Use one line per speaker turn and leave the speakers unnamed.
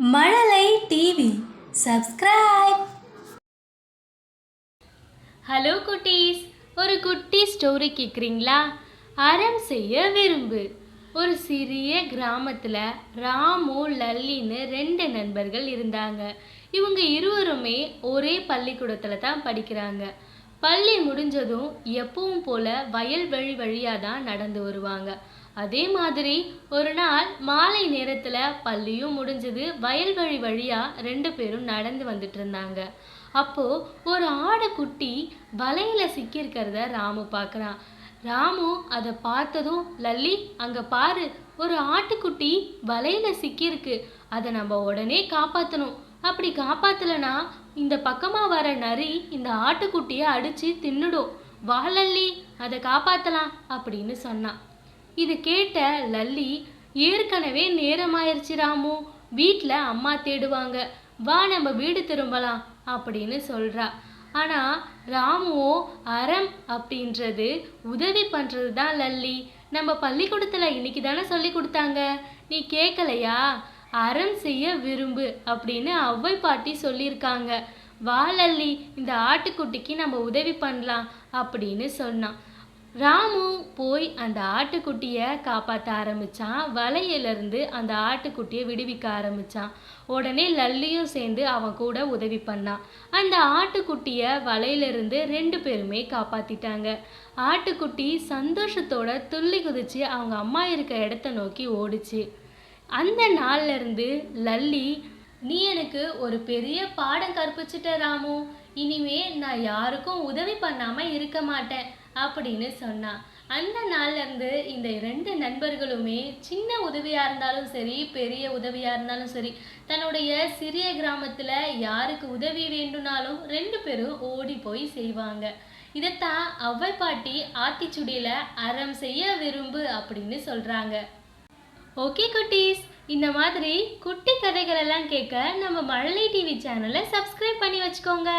மழலை TV subscribe.
Hello குட்டீஸ், ஒரு குட்டி ஸ்டோரி கேட்குறீங்களா? அறம் செய்ய விரும்பு. ஒரு சிறிய கிராமத்தில் ராமு லல்லின்னு 2 நண்பர்கள் இருந்தாங்க. இவங்க இருவருமே ஒரே பள்ளிக்கூடத்தில் தான் படிக்கிறாங்க. பள்ளி முடிஞ்சதும் எப்பவும் போல வயல்வெளி வழியாக தான் நடந்து வருவாங்க. அதே மாதிரி ஒரு நாள் மாலை நேரத்தில் பள்ளியும் முடிஞ்சது, வயல்வெளி வழியாக 2 பேரும் நடந்து வந்துட்டு இருந்தாங்க. அப்போது ஒரு ஆடு குட்டி வலையில் சிக்கியிருக்கிறத ராமு பார்க்குறான். ராமு அதை பார்த்ததும், லல்லி அங்கே பாரு, ஒரு ஆட்டுக்குட்டி வலையில் சிக்கியிருக்கு, அதை நம்ம உடனே காப்பாற்றணும். அப்படி காப்பாற்றலைன்னா இந்த பக்கமாக வர நரி இந்த ஆட்டுக்குட்டியை அடித்து தின்னுடும். வா லல்லி, அதை காப்பாற்றலாம் அப்படின்னு சொன்னான். இது கேட்ட லல்லி, ஏற்கனவே நேரமாயிருச்சு ராமு, வீட்டில் அம்மா தேடுவாங்க, வா நம்ம வீடு திரும்பலாம் அப்படின்னு சொல்கிறா. ஆனால் ராமுவோ அறம் அப்படின்றது உதவி பண்ணுறது தான் லல்லி. நம்ம பள்ளிக்கூடத்தில் இன்னைக்கு தானே சொல்லி கொடுத்தாங்க, நீ கேட்கலையா? அறம் செய்ய விரும்பு அப்படின்னு ஔவை பாட்டி சொல்லியிருக்காங்க. வா லல்லி, இந்த ஆட்டுக்குட்டிக்கு நம்ம உதவி பண்ணலாம் அப்படின்னு சொன்னான். ராமு போய் அந்த ஆட்டுக்குட்டியை காப்பாற்ற ஆரம்பித்தான். வலையிலிருந்து அந்த ஆட்டுக்குட்டியை விடுவிக்க ஆரம்பித்தான். உடனே லல்லியும் சேர்ந்து அவன் கூட உதவி பண்ணான். அந்த ஆட்டுக்குட்டியை வலையிலிருந்து 2 பேருமே காப்பாற்றிட்டாங்க. ஆட்டுக்குட்டி சந்தோஷத்தோட துள்ளி குதிச்சு அவங்க அம்மா இருக்க இடத்த நோக்கி ஓடிச்சு. அந்த நாள்லேருந்து லல்லி, நீ எனக்கு ஒரு பெரிய பாடம் கற்பிச்சிட்ட ராமு, இனிமே நான் யாருக்கும் உதவி பண்ணாமல் இருக்க மாட்டேன் அப்படின்னு சொன்னான். அந்த நாள்லேருந்து இந்த 2 நண்பர்களுமே சின்ன உதவியாக இருந்தாலும் சரி, பெரிய உதவியாக இருந்தாலும் சரி, தன்னுடைய சிறிய கிராமத்தில் யாருக்கு உதவி வேண்டும்னாலும் 2 பேரும் ஓடி போய் செய்வாங்க. இதைத்தான் ஔவை பாட்டி ஆத்திச்சுடியில் அறம் செய்ய விரும்பு அப்படின்னு சொல்கிறாங்க. ஓகே குட்டீஸ், இந்த மாதிரி குட்டி கதைகள் எல்லாம் கேட்க நம்ம மழலை டிவி சேனலை சப்ஸ்கிரைப் பண்ணி வச்சுக்கோங்க.